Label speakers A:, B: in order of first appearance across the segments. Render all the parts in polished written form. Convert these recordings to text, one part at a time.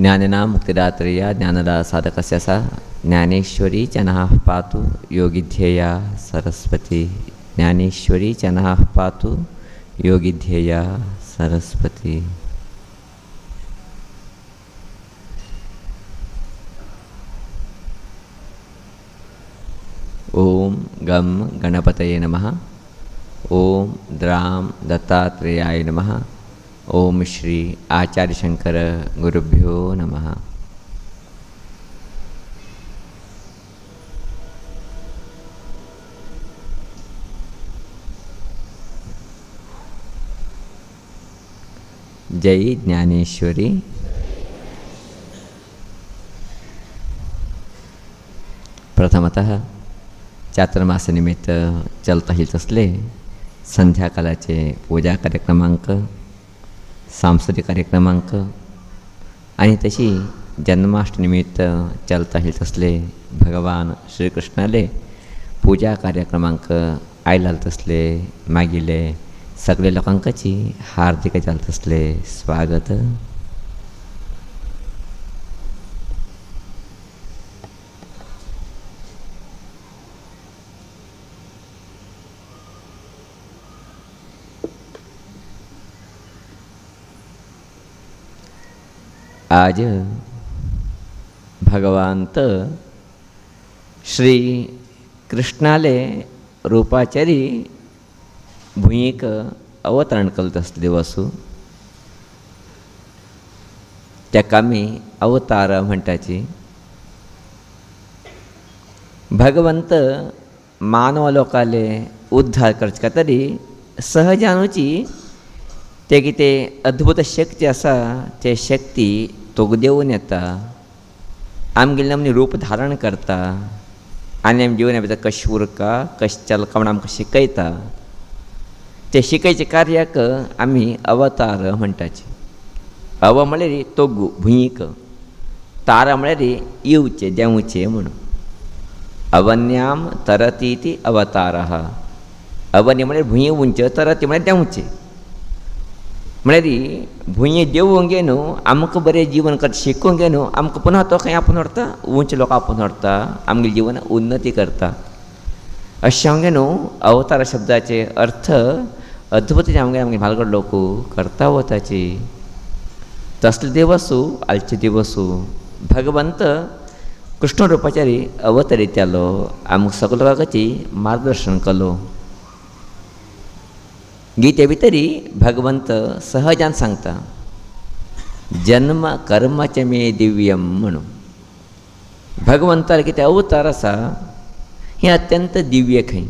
A: ज्ञानिना मुक्तिदात्रेया ज्ञानदा साधकस्य सा ज्ञानेश्वरी च नः पातु योगिध्येया सरस्वती। ज्ञानेश्वरी च नः पातु योगिध्येया सरस्वती। ओम गम गणपतये नमः। ओम द्राम दत्तात्रेयाय नमः। ओम श्री आचार्य शंकर गुरुभ्यो नमः। जय ज्ञानेश्वरी। प्रथमतः चातुर्मासनिमित्त चलता हित असले संध्याकाळचे पूजा कार्यक्रमांक, सांस्कृतिक कार्यक्रमांक आणि तशी जन्माष्टमीनिमित्त चलता हित असले भगवान श्रीकृष्णाले पूजा कार्यक्रमांक आयलात असले मागिले सगळे लोकांची हार्दिक चालत असले स्वागत। आज भगवंत श्री कृष्णाले रूपाचारी भूयिक अवतरण करत असले वसू त्या कामी अवतार म्हणटाची। भगवंत मानव लोकाले उद्धार करचे तरी सहजानुची ते किते अद्भुत शक्ती असा ते शक्ती तोग देऊन येता आमगेले आमनी रूप धारण करता आनी आम जिवना भितर कशें उरका कशें चलका म्हणून आमकां शिकयता। ते शिकयचे कार्याक आमी अवतार म्हणटाचे। अव म्हळ्यार तोगू भुंयीक, तारा म्हळ्यार येवचे देंवचे म्हणून। अवन्याम तरती ती अवतारः। अवन्य म्हळ्यार भुंये उंच, तरती म्हळ्यार देंवचे। म्हळ्यार भुंये देवूंक गे न्हू आमकां बरें जीवन करता शिकूंक गे न्हू आमकां पुनः तो खंय आपूण व्हरता उंच लोक आपूण व्हरता आमगे जिवन उन्नती करता। अशें हांव गे न्हू अवतार शब्दाचे अर्थ अद्भुत आमगे म्हालगड लोक करता वताची। तसले देव आसूं आलचे देव आसूं भगवंत कृष्ण रूपाचारी अवतरीत जालो आमकां सगळे लोकांची मार्गदर्शन केलो। गीते भितरी भगवंत सहजान सांगता जन्म कर्माचे मे दिव्यम म्हणून। भगवंताला कितें अवतार आसा हें अत्यंत दिव्य खंय।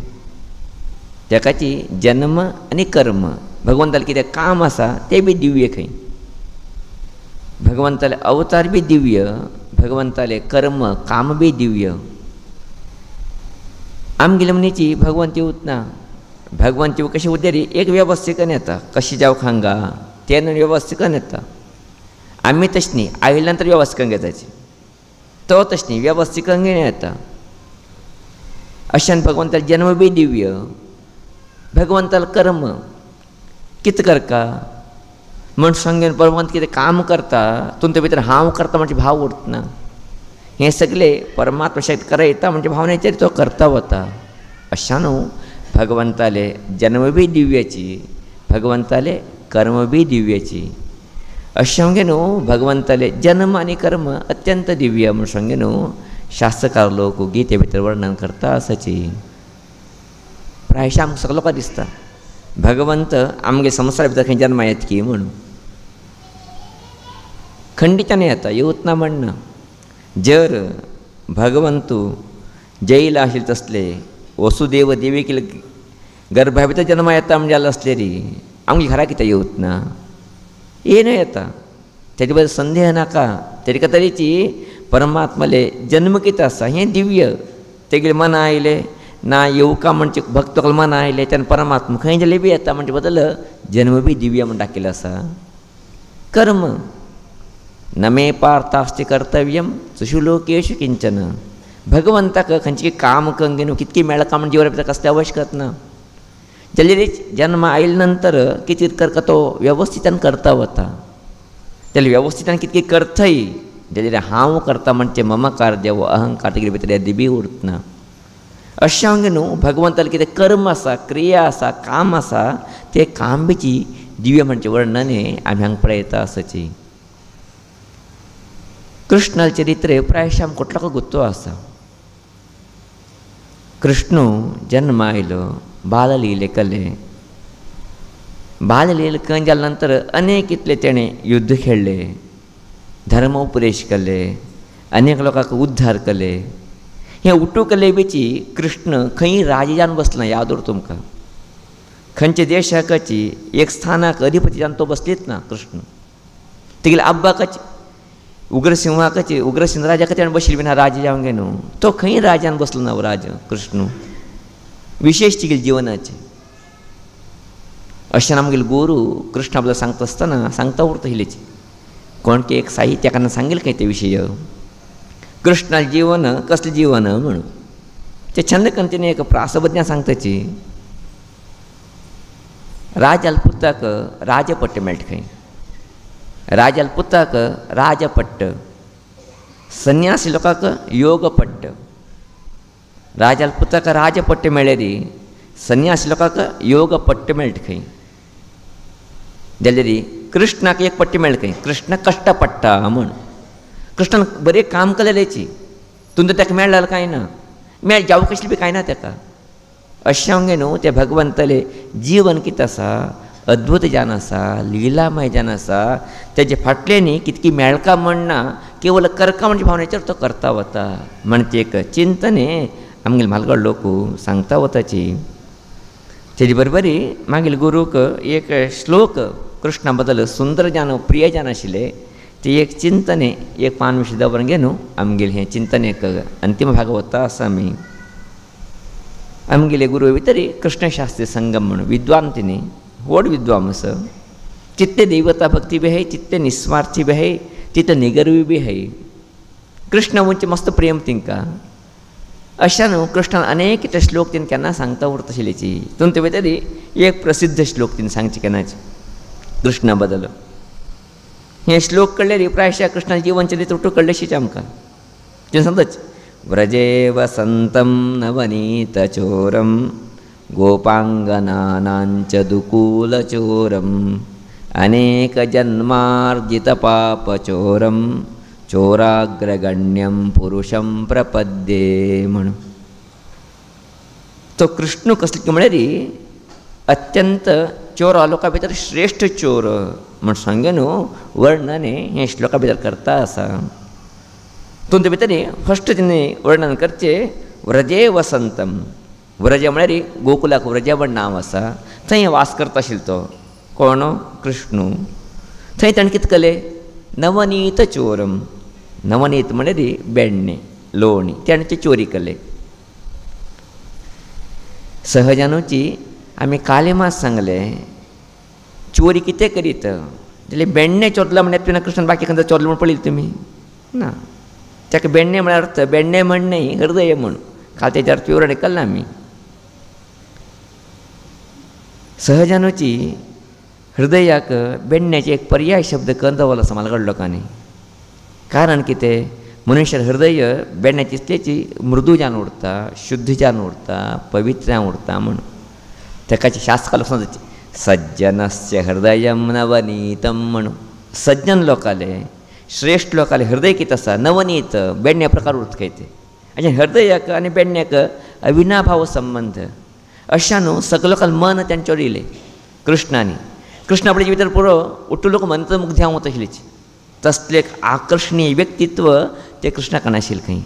A: तेकाची जन्म आनी कर्म भगवंताले कितें काम आसा तें बी दिव्य खंय। भगवंताले अवतार बी दिव्य, भगवंताले कर्म काम बी दिव्य। आमगेले मनीची भगवंत येवत ना। भगवान ती कशी उद्यारी एक व्यवस्थिकन येता कशी जावं हांगा तें व्यवस्थिकन येता। आमी तशें न्ही आयल्या नंतर व्यवस्थिकन घेताची तो तशें न्ही व्यवस्थिकन घेवन येता। अशान भगवंताचो जन्म बी दिव्य, भगवंतालो कर्म कितें करता मनशांक घेवन भगवंत कितें काम करता तुमचे भितर हांव करता म्हणजे भाव उरतना। हें सगळें परमात्मा शक्ती करा येता म्हणजे भावनेचेर तो करता वता। अशा न्हू भगवंताले जन्म बी दिव्याची, भगवंताले कर्म बी दिव्याची। अशें हांव गे न्हू भगवंताले जन्म आनी कर्म अत्यंत दिव्य म्हूण सांगे न्हू शास्त्रकार लोक गीते भितर वर्णन करता आसाची। प्रायशा आमकां सगळो लोकांक दिसता भगवंत आमगे संवसारा भितर खंय जन्मा येतकी म्हणून खंडितान येता येवत ना म्हणना। जर भगवंतू जैला आशिल्ले तसले वसुदेव देवीक गर्भा भितर जन्मा येता म्हणजे जालें असले री आमगे घरा कित्याक येवत ना येना येता तेजे बद्दल संदेह नाका। तेजे तरेची परमात्माले जन्म कितें आसा हें दिव्य। तेगेले मन आयले ना येवका म्हणजे भक्त मन आयले तेन्ना परमात्मा खंय जाले बी येता म्हणजे बदल जन्म बी दिव्य म्हण दाखयलें आसा। कर्म न मे पार्थास्ति कर्तव्यम सुषु लोकेषु किंचन। भगवंताक खंयची काम कंगे न्हू कितकी मेळका म्हणजे जीवना भितर कसले आवश्यकत ना। जाल्यार जन्म आयले नंतर कितें करता तो व्यवस्थितान करता वता। त्याला व्यवस्थितान कितकी करथय जाल्यार हांव करता म्हणजे ममकार देव अहंकार तेगे भितर दिबी उरतना. अशें हांवें न्हू भगवंताले कितें कर्म आसा, क्रिया आसा, काम आसा, ते काम बीची दिव्य म्हणजे वर्णन आमी हांगा पळयता आसची. कृष्णाल चरित्र प्रायशः आमकां कुठलो गुत्तो आसा. कृष्ण जन्म आयलो, बाललीले केले. बाललीले कळून जाल्या नंतर अनेक इतले तेणें युध्द खेळ्ळे, धर्म उपदेश केले, अनेक लोकांक उद्धार केले. हे उठू केले बीची कृष्ण खंय राज जावन बसला याद उर तुमकां. खंयच्या देशाकाची एक स्थानाक अधिपती जावन तो बसलीत ना कृष्ण. तेगेले अब्बाकाची उग्रसिंहाकाची उग्रसिंह राजाका तेणें बशिल्ली बीन राज जावंक गे न्हू. तो खंय राजान बसलो ना राज कृष्ण. विशेश तेगेले जिवनाचे. अशें आमगेले गुरू कृष्णा बद्दल सांगता आसतना सांगता उरता हिलेची. कोण की एक साहित्याकारान सांगेल खंय ते विशय कृष्णा जीवन कसलें जीवन म्हणून. ते छंद कंतीन एक प्रासबज्ञा सांगताची. राजाल पुताक राजपट्ट मेळटा खंय. राजाल पुताक राजपट्ट, संन्यासी लोकांक योगपट्ट. राजाल पुताक राजपट्ट मेळ्ळेरी संन्यासी लोकांक योगपट्ट मेळटा खंय. जाल्यार कृष्णाक एक पट्टी मेळटा खंय. कृष्ण कश्ट पडटा म्हूण. कृष्णान बरें काम केलेलेची तुमकां ताका मेळ्ळां कांय ना, मेळ जावं कशें बी कांय ना ताका. अशें हांवें न्हू ते भगवंताले जीवन कितें आसा, अद्भुत जान आसा, लिलामय जान आसा. तेजे फाटले न्ही कितकी मेळका म्हणना, केवळ करका म्हणजे भावनेचेर तो करता वता. म्हणजे एक चिंतन आमगेले म्हालगड लोक सांगता वताची. तेजे बरोबरी मागील गुरूक एक श्लोक कृष्णा बद्दल सुंदर जान प्रिय जान आशिल्ले. ते एक चिंतन एक पान विशीं दवरून घे न्हू. आमगेलें हें चिंतन एक अंतीम भाग वता आसा आमी. आमगेले गुरू भितर कृष्णशास्त्री संगम म्हणून विद्वान तिनी व्हड विद्वांस. चित्ते दैवता भक्ती बी आहाय, चित्ते निस्वार्थी बी आहाय, चित्ते निगर्वी बी आहाय. कृष्ण म्हणजे मस्त प्रेम तिंकां. अशा न्हू कृष्णान अनेक ते श्लोक तिने केन्ना सांगता उरता आशिल्लीची. तुमचे भितर एक प्रसिद्ध श्लोक तिने सांगचे केन्नाचे कृष्णा बद्दल. हे श्लोक कळ्ळेरी प्रायशः कृष्णाचें जीवन चरित्र उठू कळ्ळेशीच आमकां. तिने सांगताच व्रजे वसंतं नवनीतचोरं गोपांगनानांच दुकूलचोरं अनेकजन्मार्जितपापचोरं चोराग्रगण्यं पुरुषं प्रपद्ये म्हणून. तो कृष्ण कसले म्हळ्यार अत्यंत चोर लोकां भितर श्रेष्ठ चोर म्हण सांगे न्हू वर्णन हें श्लोका भितर करता आसा. तुमचे भितर फस्ट तिने वर्णन करचे व्रजे वसंतम. व्रज म्हळ्यार गोकुलाक व्रज म्हण नांव आसा. थंय वास करता आशिल्लो तो कोण कृष्ण. थंय ताणें कितें केलें नवनीत चोरम. नवनीत म्हळ्यार बेण्णे लोणी ताणें चोरी केले. सहजानुची आमी काले मास सांगले चोरी कितें करीत जाल्यार बेण्णे चोरला म्हणल्यार तुवें कृष्ण बाकी खंय चोरलो म्हण पळयलें तुमी ना. ताका बेण्णे म्हळ्यार अर्थ बेण्णे म्हण न्हय हृदय म्हण. काल तेजे अर्थ विवरण केल्लें आमी. सहजानुची हृदयाक बेण्ण्याचे एक पर्याय शब्द करून दवरलो आसा म्हालगड लोकांनी. कारण कितें मनशार हृदय बेण्ण्याची इतलेची मृदू जावन उरता, शुद्ध जावन उरता, पवित्र जावन उरता म्हण. तेकाचे शास्त्र सांगता सज्जनस्य हृदय नवनीतम म्हणून. सज्जन लोकाले श्रेष्ठ लोकाले हृदय कितें आसा नवनीत बेण्ण्या प्रकार उरता खंय ते. अशें हृदयाक आनी बेण्ण्याक अविनाभाव संबंध. अशा न्हू सगळे लोकांक मन तेंच्यावर येयलें कृष्णानी. कृष्ण आपल्या भितर पुरो उट्टू लोक मंत्रमुग्ध जावं वता आशिल्लीची. तसलें आकर्षणीय व्यक्तित्व ते कृष्णाक नाशिल्लें खंय.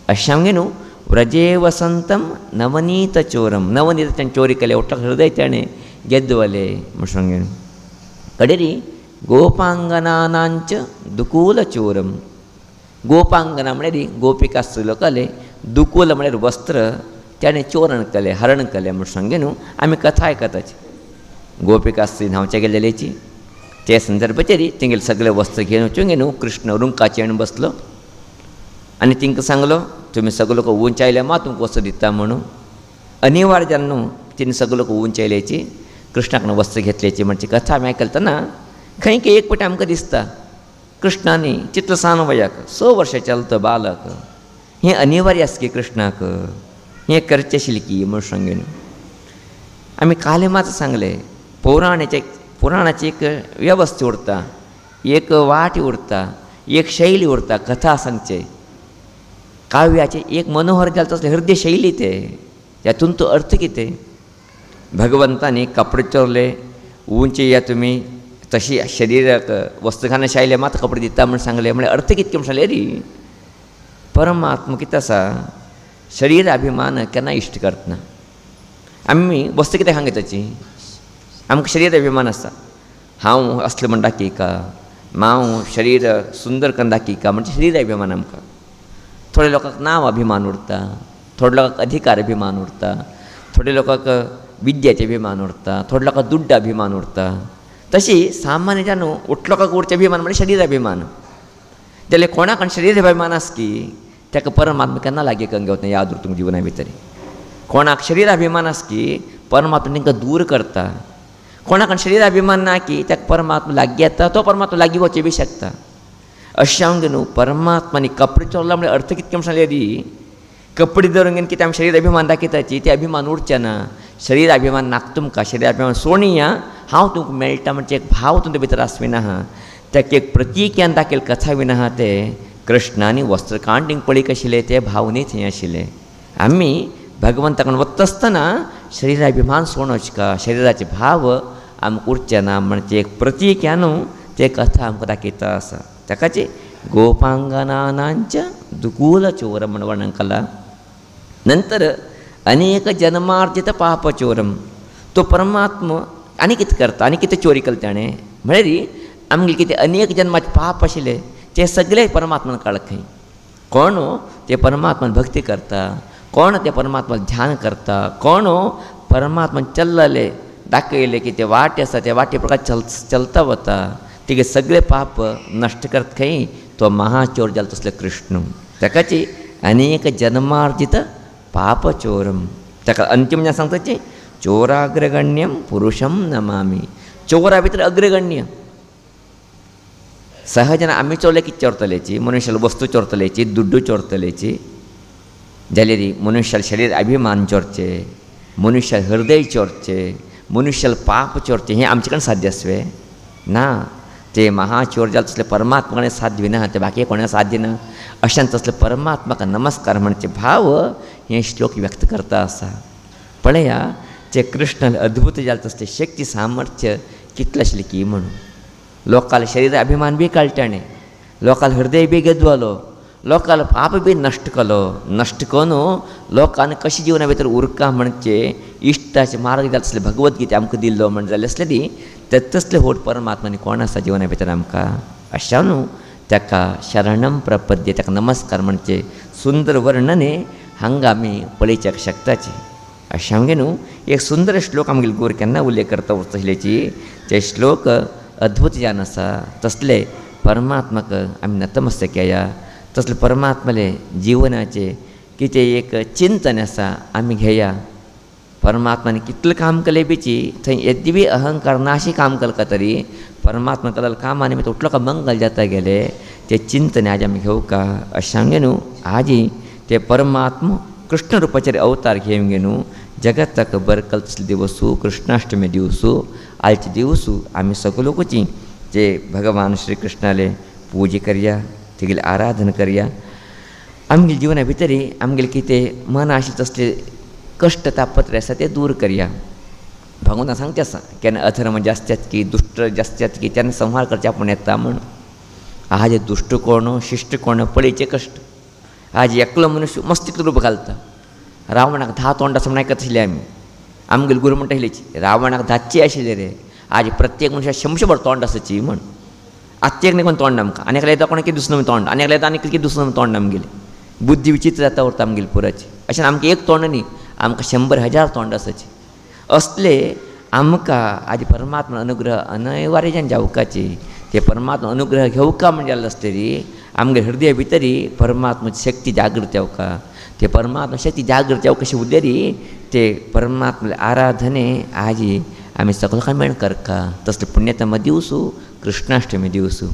A: अशें आमगे न्हू व्रजे वसंतम नवनीत चोरम. नवनीत ताणें चोरी केलें उठ्ठा हृदय ताणें गेद्दवलें म्हण सांगेन. कडेरी गोपांगनानांच दुकूल चोरम. गोपांगना म्हळ्यार गोपिका स्त्री लोकाले. दुकूल म्हळ्यार वस्त्र ताणें चोरण केलें हरण केलें म्हण सांगे न्हू आमी कथा आयकताची. गोपिका स्त्री न्हांवचे गेलेलीची ते संदर्भाचेर तेंगेले सगळे वस्त्र घेवन वचूंक न्हू कृष्ण रुंकाचे येवन बसलो आनी तिंकां सांगलो तुमी सगळे लोक उंचायले मा तुमकां वस्त्र दिता म्हणून. अनिवार्य जालें न्हू तिने सगळे लोक उंचायलेची कृष्णाक वस्त्र घेतलेची म्हणची कथा आमी आयकतना खंय एक पटी आमकां दिसता कृष्णाने चितलं सानवयाक 100 वर्ष चलतं बालक हें अनिवार्य आस की कृष्णाक हें करचें आशिल्लें की म्हूण सांगून आमी काले मात सांगलें पुराणाची एक वेवस्था उरता, एक वाट उरता, एक शैली उरता कथा सांगचे काव्याचे एक मनोहर जाल तसले हृदय शैली ते त्यातून तो अर्थ कितें भगवंतानी कपडे चोरले उंचे या तुमी तशी शरीराक वस्त्र घालना शायले मात कपडे दिता म्हूण सांगले म्हळ्यार अर्थ कितके म्हण सांगले री परमात्मा कितें आसा शरीर अभिमान केन्ना इश्ट करतना आमी वस्त कितें सांगता ताची आमकां शरीर अभिमान आसा हांव असलें म्हण दाखयका हांव शरीर सुंदर करून दाखयका म्हणजे शरीर अभिमान आमकां थोड्या लोकांक नांव अभिमान उरता थोड्या लोकांक अधिकार अभिमान उरता थोड्या लोकांक विद्याचे अभिमान उरता थोड्या लोकांक दुड्ड अभिमान उरता तशी सामान्य जाणू उठलोकांक उरचे अभिमान म्हणजे शरीर अभिमान जाल्यार कोणाक शरीर अभिमान आस की ताका परमात्मा केन्ना लागीं करून घेवना याद उरता जिवना भितर कोणाक शरीर अभिमान आस की परमात्मा तांकां दूर करता कोणाक शरीर अभिमान ना की ताका परमात्मा लागीं येता तो परमात्मा लागीं वचूं बी शकता अशें हांव न्हू परमात्मानी कपडे चोरला म्हणजे अर्थ कितके म्हण सांगले री कपडे धरून घेवन कितें आमी शरीर अभिमान दाखयताची ते अभिमान उरचे ना शरीर अभिमान नाका तुमकां शरीर अभिमान सोडिया हांव तुमकां मेळटा म्हणजे एक भाव तुमच्या भितर आसविना आहा ताका एक प्रतीक्यान दाखयले कथा बीन आहा ते कृष्णानी वस्त्र कांड पळीक आशिल्ले ते भावने थंय आशिल्ले आमी भगवंता कडेन वता आसतना शरीर अभिमान सोडूंच का शरिराचे भाव आमकां उरचे ना म्हणजे एक प्रतीक्यान ते कथा आमकां दाखयता आसा ताकाचे गोपांगनानांच दुकूल चोर म्हण वर्णन केला नंतर अनेक जन्मार्जित पाप चोरम तो परमात्मा आनी कितें करता आनी कितें चोरी केली ताणें म्हळ्यार आमगे कितें अनेक जन्माचे पाप आशिल्ले ते सगळे परमात्मान काळखंय कोण ते परमात्मान भक्ती करता कोण ते परमात्मा ध्यान करता कोण परमात्मान चल्लले दाखयले की ते वाटे आसा ते वाटे प्रकार चलता वता तिगे सगळे पाप नश्ट करता खंय तो महाचोर जाला तसले कृष्ण ताकाची अनेक जन्मार्जित पाप चोरम ताका अंतिम सांगताची चोराग्रगण्यम पुरुषम नमामी चोरा भितर अग्रगण्य सहजन आमी चोरले कितें चोरतलेची मनुष्याला वस्तू चोरतलेची दुड्डू चोरतलेची जाल्यार मनुष्याला शरीर अभिमान चोरचे मनुष्याला हृदय चोरचे मनुष्याला पाप चोरचे हें आमचे कडेन साध्य आसवे ना ते महाचोर जाले तसले परमात्मा कडेन साध्य ना ते बाकी कोणाक साध्य ना अशें तसले परमात्माक नमस्कार म्हणचे भाव हे श्लोक व्यक्त करता आसा पळया ते कृष्णान अद्भुत जाले तसले शक्ती सामर्थ्य कितलें आशिल्लें की म्हणून लोकाल शरीर अभिमान बी काडले ताणें लोकाल हृदय बी गेदवलो लोकाल पाप बी नश्ट केलो नश्ट करून लोकांनी कशें जिवना भितर उरका म्हणचे इश्टाचे मार्ग जाले तसले भगवद्गीता आमकां दिल्लो म्हण जाले आसले दी ते तसले होट परमात्मानी कोण आसा जिवना भितर आमकां अशा न्हू ताका शरणम प्रपद्ये ताका नमस्कार म्हणचे सुंदर वर्णने हांगा आमी पळोवच्याक शकताचे अशें आमगे न्हू एक सुंदर श्लोक आमगेले गोर केन्ना उल्लेख करता वचतलेची ते श्लोक अद्भुत जान आसा तसले परमात्माक आमी नतमस्तक या तसले परमात्माले जिवनाचे कितें एक चिंतन आसा आमी घेया परमात्माने कितलें काम केलें बिची थंय यद्यपी अहंकार नाशी काम केलें तरी परमात्मा केलें काम आनी उठलो का मंगल जाता गेले ते चिंतन आज आमी घेवका अशें सांगे न्हू आजी ते परमात्मा कृष्ण रुपाचेर अवतार घेवन गे न्हू जगताक बरकल तसले दिवसू कृष्णाष्टमी दिवसू आयचे दिवसू आमी सगळोकची जे भगवान श्री कृष्णाले पूजा करया तेगेली आराधना करया आमगे जिवना भितर आमगेले कितें मन आशिल्ले तसले कश्ट तापत्र आसा ते दूर करया भगवंतान सांगता आसा केन्ना अधर्म जास्त जाता की दुष्ट जास्त जाता की तेन्ना संहार करचे आपूण येता म्हण आज दुष्ट कोण शिश्ट कोण पळयचे कश्ट आज एकलो मनुष्य मस्तीक रूप घालता रावणाक 10 तोंड आसा म्हण आयकत आशिल्ले आमी आमगेले गुरू म्हणटा आशिल्ले रावणाक 10ची आशिल्ले रे आज प्रत्येक मनशाक 100 तोंड आसाची म्हण आत्तेक न्ही कोण तोंड आमकां आनी एकल्या येता कोण कितें दुसरें तोंड आनी एकल्या येता आनी कितें दुसरें तोंड आमगेलें बुद्धी विचित्र जाता उरता आमगेली पुराची अशें आमकां एक तोंड न्ही आमकां 100,000 तोंड आसाची असले आमकां आदी परमात्मा अनुग्रह अनवार्यच्यान जावपाची ते परमात्मा अनुग्रह घेवका म्हणजे जाल्लो आसतरी आमगे हृदया भितर परमात्माची शक्ती जागृत जावका ते परमात्मा शक्ती जागृत जावं कशी उरलेली ते परमात्मा आराधने आजी आमी सगळ्यांक मेळून करका तसले पुण्यतम दिवसू कृष्णाष्टमी दिवसू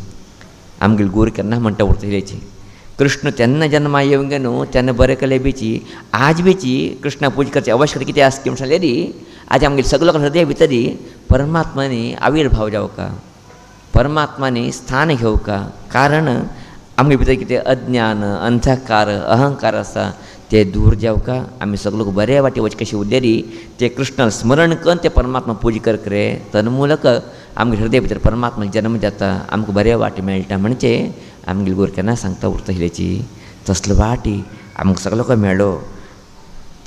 A: आमगेल गोर केन्ना म्हणटा उरतलेची. कृष्ण तेन्ना जन्मा येवंक न्हू तेन्ना बरें केलें बीची आज बीची कृष्णा पूजा करची आवश्यकता कितें आसा की म्हणलें रे आज आमगेले सगळो हृदय भितरी परमात्मानी आविर्भाव जावका, परमात्मानी स्थान घेवका. कारण आमगे भितर कितें अज्ञान अंधकार अहंकार आसा ते दूर जावका. आमी सगळो बरे वाटे वच कशी उद्देरी ते कृष्ण स्मरण करून ते परमात्मा पूजा करक रे तन्मूलक आमगे हृदय भितर परमात्मा जन्म जाता, आमकां बरे वाटे मेळटा. म्हणजे आमगे गोर केन्ना सांगता उरता हिलेची तसलो वाटी आमकां सगळो मेळ्ळो,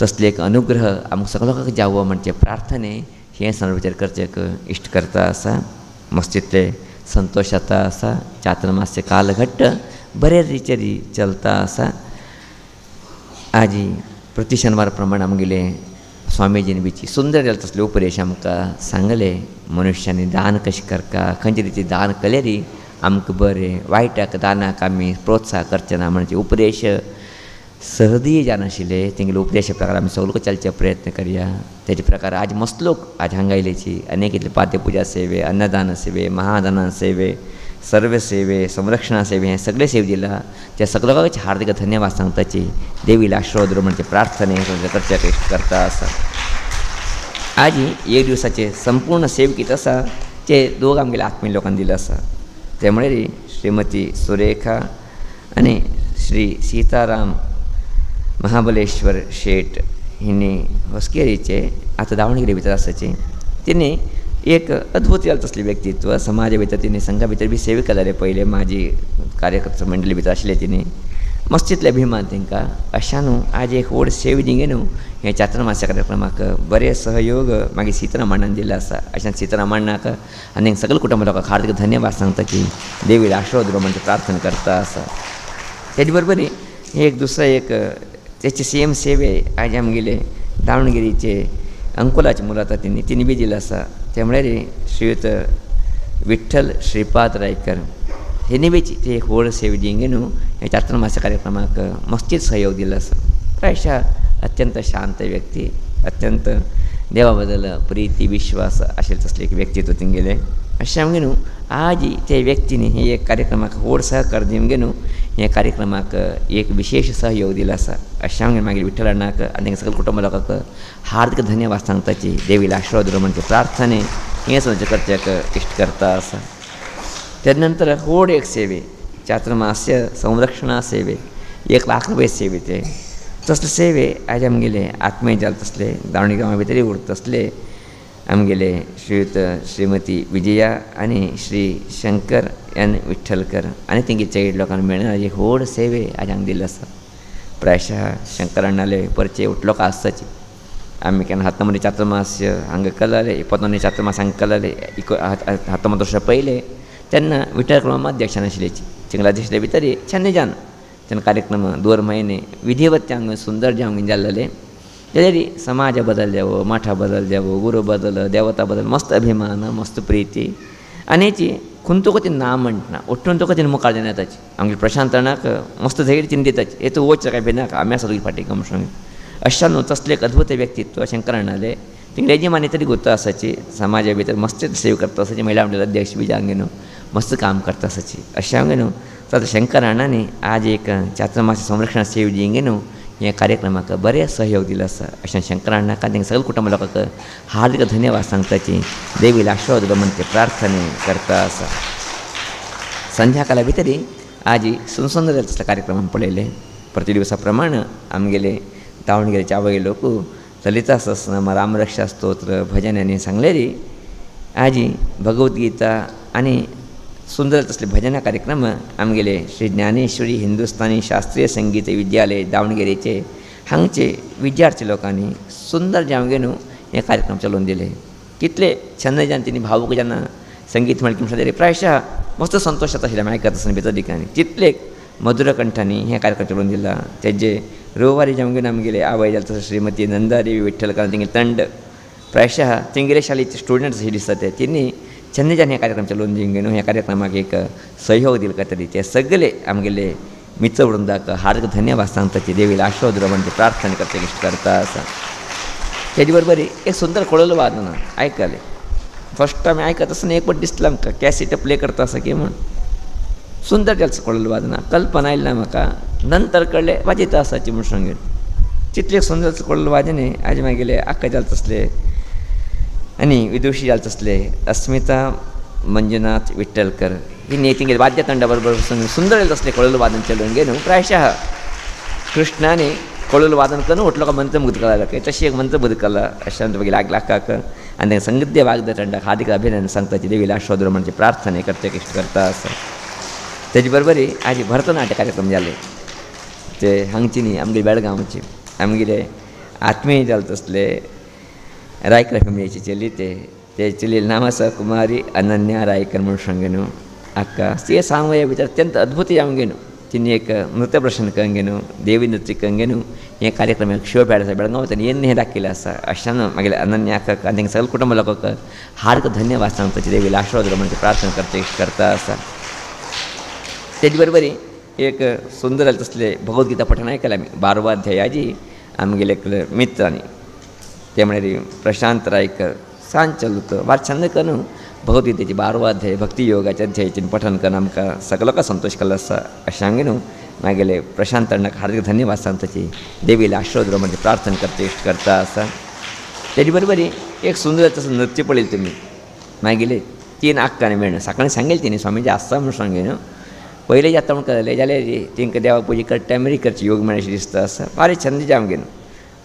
A: तसले एक अनुग्रह आमकां सगळो जावो म्हणजे प्रार्थने हें सण विचार करचेक इश्ट करता आसा. मस्तितले संतोश जाता आसा. चातुर्मास्य कालघट्ट बरे रिचेरी चलता आसा. आजी प्रति शेनवार प्रमाण आमगेले स्वामीजीन बीची सुंदर जाले तसले उपदेश आमकां सांगले. मनुश्यांनी दान कशें करता, खंयचे रिती दान केलेरी आमकां बरें, वायटाक दानाक आमी प्रोत्साह करचे ना म्हणजे उपदेश सहदीय जानाशिल्ले. तेंगेले उपदेशा प्रकार आमी सगळो चलचे प्रयत्न करया. तेजे प्रकार आज मस्त लोक आज हांगा आयलेची अनेक इतले पाद्यपुजा सेवे, अन्नदान सेवे, महादान सेवे, सर्व सेवे, संरक्षणा सेवे हे सगळे सेवे दिला. त्या सगळ्याक हार्दिक धन्यवाद सांगताची देवीला आशीर्वाद म्हणजे प्रार्थने करच्या करता आसा. आज एक दिवसाचे संपूर्ण सेवकीत आसा ते दोग आमगेल्या आत्मीय लोकांनी दिले आसा. ते म्हळ्यार श्रीमती सुरेखा आनी श्री सीताराम महाबलेश्वर शेट हिनी होसकेरीचे आतां दावणगिरी भितर आसाचे. तिणी एक अद्भुत जालें तसलें व्यक्तित्व समाजा भितर तिणी संघा भितर बी सेवे केलेले पयले माजी कार्यकर्ता मंडळी भितर आशिल्ले तिणी मस्तितले अभिमान तांकां. अशा न्हू आज एक व्हड सेवे दिंगे न्हू हे चातुर्मास्य कार्यक्रमाक बरे सहयोग मागीर सीतारामण्णान दिले आसा. अशें सीतारामण्णाक आनी सगळे कुटुंब लोकांक हार्दिक धन्यवाद सांगता की देवीला आशीर्वाद म्हणजे प्रार्थना करता आसा. तेजे बरोबर एक दुसरो एक तेचे सेम सेवे आज आमगेले दावणगिरीचे अंकोलाचे मुलं आसा तिणी बी दिले आसा. ते म्हळ्यार श्रीयुत विठ्ठल श्रीपाद रायकर हेणी बी ते व्हड सेवे दिंगे न्हू हे चातुर्मास्य कार्यक्रमाक मस्तीत सहयोग दिलो आसा. प्रायशा अत्यंत शांत व्यक्ती, अत्यंत देवा बद्दल प्रिती विश्वास आशिल्ले तसले एक व्यक्तित्व तिंगेले. अशें आमगे न्हू आज ते व्यक्तीनी हे एक कार्यक्रमाक व्हड सहकार दिवंगे न्हू हे कार्यक्रमाक एक विशेष सहयोग दिलो आसा. अशें आमगे मागीर विठ्ठल अण्णाक आनी सगळे कुटुंब लोकांक हार्दिक धन्यवाद सांगताची देवीला आशीर्वाद म्हणजे प्रार्थने हें सगळें करच्याक इश्ट करता आसा. तेजे नंतर व्हड एक सेवे चातुर्मास्य संरक्षणा सेवे 1 लाख रुपये सेवे ते तसले सेवे आज आमगेले आत्मीय जाले तसले दावणी गांवा भितरी उरता तसले आमगेले श्रीयुत श्रीमती विजया आनी श्री शंकर एन विठ्ठलकर आनी तेंगे चैड लोकांक मेळून एक व्हड सेवे आज हांगा दिल्ली आसा. प्रायशः शंकर अण्णाले परिचय उठलो का आसताची. आमी केन्ना हातमोनी चातुर्मास्य हांगा केलेले, 29 चातुर्मास हांगा केलेले 19 वर्सां पयले तेन्ना विठ्ठल क्रमांक अध्यक्षान आशिल्लेची चिंगलाधीश भितर चेन्नईच्यान तेन्ना कार्यक्रम 2 म्हयने विधिवत हांगा सुंदर जावंक जाल्ले. जाल्यार समाज बदल जावो, मठा बदल जावो, गुरू बदल, देवता बदल मस्त अभिमान मस्त प्रिती आनीची खून तुका ती ना म्हणटा उठून तुका तिने मुखार जावन येताची. आमगे प्रशांत अण्णाक मस्त धैर्य तिने दिताची हे तूं वच काय भिनाका आमी आसा तुजी फाटीं म्हणून. अशा न्हू तसले एक अद्भुत व्यक्तित्व शंकर अण्णाले तिंगे रेजिमानी तरी गुर्त आसाची. समाजा भितर मस्त सेव करता आसाची. महिला मंडळ अध्यक्ष बी जावंगे न्हू मस्त काम करता आसाची. अशें हांवें न्हू तर शंकर अण्णांनी आज एक चातुर्मास्य संरक्षण सेवे दिंगे न्हू हे कार्यक्रमाक बरें सहयोग दिलो आसा. अशें शंकर अण्णाक आनी सगळे कुटुंब लोकांक हार्दिक धन्यवाद सांगताची देवीला आशीर्वाद म्हणजे प्रार्थने करता आसा. संध्याकाळा भितर आज सुंदर तसले कार्यक्रम पळयले. प्रति दिवसा प्रमाण आमगेले दावणगिरेचे आवय लोक ललिता सहस्रनाम, रामरक्षा स्तोत्र, भजन आनी सांगलेली आज भगवद्गीता आनी सुंदर तसले भजना कार्यक्रम आमगेले श्री ज्ञानेश्वरी हिंदुस्थानी शास्त्रीय संगीत विद्यालय दावणगिरेचे हांगचे विद्यार्थी लोकांनी सुंदर जावंगे न्हू हे कार्यक्रम चलोवन दिले. कितले छंद जावन तिणी भावूक जेन्ना संगीत म्हळ्ळें म्हणटा तरी प्रायशः मस्त संतोश जाता आशिल्ले आयकता आसतना भितर दिकांनी कितले मधुर कंठांनी हे कार्यक्रम चलोवन दिला. तेजे रविवारी जावंगे न्हू आमगेले आवय जाता श्रीमती नंदादेवी विठ्ठलकर तेंगे तंड प्रायशः तेंगेले शाळेचे स्टुडंट्स हे दिसता ते तिणी चेन्नईच्यान हे कार्यक्रम चलोवन दिवंगे न्हू ह्या कार्यक्रमाक एक सहयोग दिलो काय तरी ते सगळे आमगेले मित्र वृंदाक हार्दिक धन्यवाद सांगताची देवीला आशीर्वाद म्हणजे प्रार्थना करता इश्ट करता आसा. तेजे बरोबर एक सुंदर खोळलो वादन आयकले. फर्स्ट टायम आयकता आसतना एक पट दिसलें आमकां कॅसेट प्ले करता आसा की म्हूण सुंदर जालें कळलं वाजना कल्पना आयली ना म्हाका नंतर कळलें वाजयता आसाची म्हूण सांगेन तितलें सुंदर कळलं वाजने आज मागेले आख्खे जालें तसले आनी विदुशी जालें तसले अस्मिता मंजुनाथ विठ्ठलकर ही नेती वाद्य तंडा बरोबर सुंदर जालें तसलें कळलं वादन चलोवन घेवन प्रायशः कृष्णाने कळलं वादन करून उठलो का मंत्र मुग्ध कला तशी एक मंत्र मुग्ध कला अशा बघितलं लाखाक आणि संगीत वाद्य तंडाक हार्दिक अभिनंदन सांगताची देवीला आशीर्वाद म्हणजे प्रार्थने करते इष्ट करता असं तेजे बरोबरी आज भरतनाट्य कार्यक्रम जाले ते हांगची न्ही आमगे बेळगांवची आमगेले आत्मीय जालें तसले रायकर फॅमिलीची चली ते चली नाम आसा कुमारी अनन्या रायकर म्हणून सांगेन अक्का ते सांगया भितर अत्यंत अद्भुत आमगेन तिने एक नृत्य प्रदर्शन कंगेनु देवी नृत्य कंगेनु हे कार्यक्रम एक शो पेड आसा बेळगांव त्यांनी येन्न हे दाखयलें आसा अशान मागीर अनन्याक आनी सगळे कुटुंब लोकांक हार्दिक धन्यवाद सांगपाची देवीला आशीर्वाद म्हणजे प्रार्थना करता आसा तेजे बरोबरी एक सुंदर जालें तसलें भगवद्गीता पठण आयकलां आमी 12वा अध्यायाची आमगेले मित्रांनी ते म्हळ्यार प्रशांत रायकर सांज चलत वार छंद करून भगवद्गीतेची 12वा अध्याय भक्ती योगाच्या अध्यायाचें पठण करून आमकां सगळ्यांक संतोष केलो आसा अशें सांगेन मागेले प्रशांत तंडाक हार्दिक धन्यवाद सांगताची देवीला आशीर्वाद म्हणजे प्रार्थना करता आसा तेजे बरोबरी एक सुंदर तसं नृत्य पळयलें तुमी मागेले 3 आक्कांनी मेळून सकाळीं सांगेलें तिणी स्वामीजी आसा म्हूण सांगेन पयलें जाता म्हूण कळलें जाल्यार तेंकां देवा पुजे करता टायमार करची योग मेळ्ळें शीं दिसता आसा बारी छंद आमगेन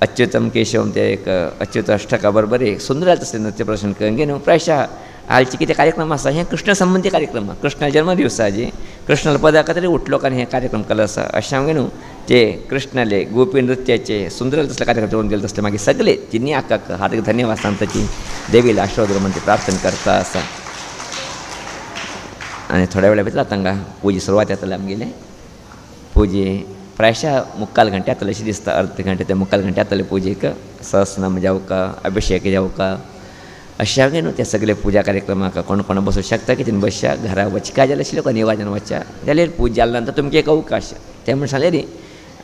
A: अच्युतम केशवम ते एक अच्युत अष्टका बरोबर एक सुंदर जालें तसलें नृत्य प्रदर्शन करून प्रायशः हालचे कितें कार्यक्रम आसा हे कृष्ण संबंधी कार्यक्रम कृष्णा जन्मदिवसाची कृष्णाला पदा खातीर उठलो आनी हे कार्यक्रम केलो आसा अशें सांगून ते कृष्णाले गोपी नृत्याचे सुंदर तसले कार्यक्रम पळोवन गेले तसले मागीर सगळे तिनी आक्काक हार्दिक धन्यवाद सांगताची देवीला आशीर्वाद म्हणजे प्रार्थना करता आसा आनी थोड्या वेळा भितर तांकां पुजे सुरवात जातले आमगेले पुजे प्रायशः 3/4 घंटे जातले अशें दिसता अर्ध घंटे ते 3/4 घंटे जातले पुजेक सहस्रनाम जावका अभिषेक जावका अशा न्हू ते सगळे पुजा कार्यक्रमाक कोण कोण बसूं शकता की तेणी बसच्या घरा वचका जाल्यार आशिल्लें कोणी येवाजन वचच्या जाल्यार पूजा जाल्या नंतर तुमकां एक अवकाश ते म्हण सांगलें रे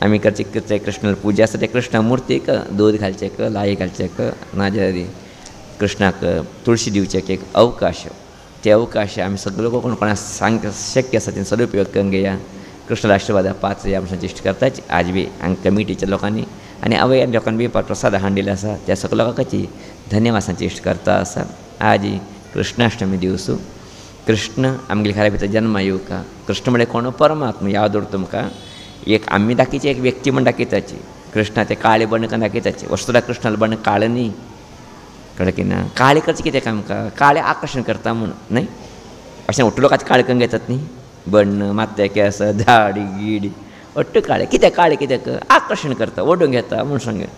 A: आमी करचे कृष्ण पुजा आसा ते कृष्ण मुर्तीक दूद घालचेक लाई घालचेक नाजाल्यार कृष्णाक तुळशी दिवचेक एक अवकाश ते अवकाश आमी सगळे कोण कोणाक सांग शक्य आसा ते सदुपयोग करून घेया कृष्णाला आशिर्वाद पावचें आमच्या इश्ट करताच आज बी हांगा कमिटीच्या लोकांनी आनी आवय लोकांनी बी प्रसाद हाडिल्ले आसा त्या सगळ्या लोकांची धन्यवादांची इश्ट करता आसा आज कृष्णाष्टमी दिवस कृष्ण आमगेल्या घरा भितर जन्मा येवका कृष्ण म्हळ्यार कोण परमात्मा याद उरता तुमकां एक आमी दाखयची एक व्यक्ती म्हण दाखयताची कृष्णा ते काळे बण करून दाखयताचे वस्तुला कृष्णाला बण काळें न्ही कळ्ळें की ना काळें करचें कित्याक आमकां काळें आकर्शण करता म्हूण न्हय अशें उठलो लोकांचे काळे करून घेतात न्ही बण्ण मात्ते केस दाडी गीड अट्ट काळें कित्याक आकर्शण करता ओडून घेता म्हूण सांगेन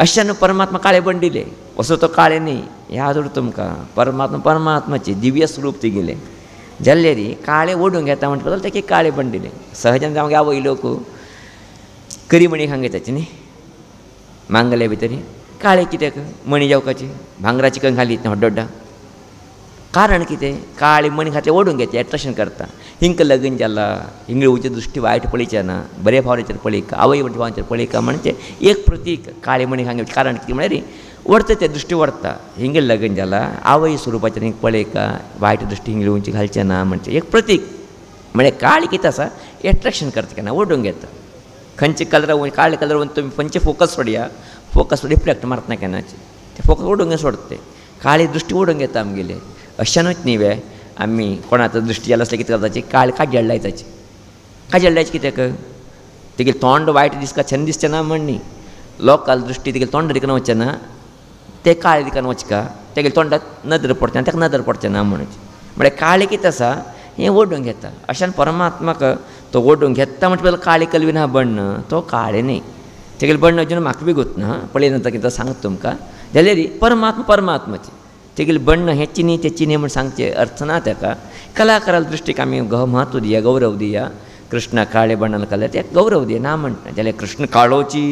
A: अशान परमात्मा काळे बण दिले असो तो काळे न्ही याद उरता तुमकां परमात्माची दिव्य स्वरूप ती गेले जाल्ले रे काळे ओडून घेता म्हणटा ताका काळे बण दिले सहजान जावं आवय लोक करी मणी सांगताची न्ही मांगले भितर काळे कित्याक मणी जावपाची भांगराची कंक घालीत हड्डोड्डा कारण कितें काळे मणी घातले ओडून घेते एट्रॅक्शन करता हिंक लगीन जाला हिंगळे उचे दृश्टी वायट पळयचे ना बरे भावनेचेर पळयका आवय भावांचेर पळयका म्हणजे एक प्रतीक काळे मणी सांगचे कारण कितें म्हळ्यार व्हरता ते दृश्टी व्हरता हिंगळे लगीन जाला आवय स्वरुपाचेर हिंग पळयका वायट दृश्टी हिंगळे उंची घालचे ना म्हणजे एक प्रतीक म्हळ्यार काळे कितें आसा एट्रॅक्शन करता केन्ना ओडून घेता खंयचे कलर काळे कलर वरून तुमी खंयचे फोकस सोडया फोकस रिफ्लेक्ट मारतना केन्नाचे ते फोकस ओडूंक सोडते काळी दृश्टी ओडून घेता आमगेले अशानूच न्ही वे आमी कोणाचो दृश्टी जालो आसल्यार कितें करताची काजळ लायताची काजळ लायची कित्याक तेगे तोंड वायट दिसता छंद दिसचें ना म्हण न्ही लोकल दृश्टी तेगे तोंड दिकान वचचें ना ते काळे दिकान वचका तेगे तोंडात नदर पडचें ना ताका नदर पडचें ना म्हणून म्हळ्यार काळें कितें आसा हें ओडून घेता अशान परमात्माक तो ओडून घेता म्हणटा काळी कलवीन हा बण्ण तो काळें न्ही तेगेले बण्ण अजून म्हाका बी गुतना पळय नंतर कितें सांगता तुमकां जाल्यार परमात्माची तेगेले बण्ण हेची न्ही तेची न्ही म्हण सांगचे अर्थ ना ताका कलाकाराल दृश्टीक आमी महत्व दिया गौरव दिया कृष्णा काळे बण्णान कला ते गौरव दिया ना म्हणटा जाल्यार कृष्ण काळोची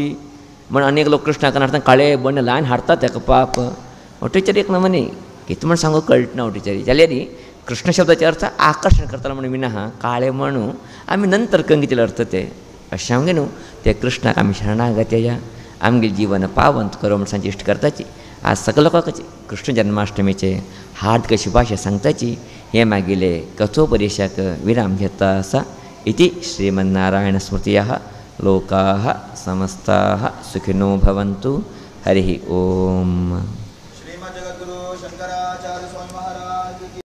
A: म्हण अनेक लोक कृष्णाक हाडटा काळे बण्ण लायन हाडटा ताका पाप टिचर एक नमनी कितें म्हण सांगू कळटना टिचरी जाल्यार कृष्ण शब्दाचे अर्थ आकर्शण करतालो म्हणून विना काळे म्हणू आमी नंतर कंगीचे अर्थ ते अशें आमगे न्हू ते कृष्णाक आमी शरणागत या आमगे जीवन पावंत करो म्हण सांची इश्ट करताची आज सगळ्या लोकांची कृष्ण जन्माष्टमीचे हार्दिक शुभाशय सांगताची हे मागिले कथोपदेशाक विराम घेता असा इति श्रीमन्नारायणस्मृतयः लोकाः समस्ताः सुखिनो भवन्तु हरिः ओम।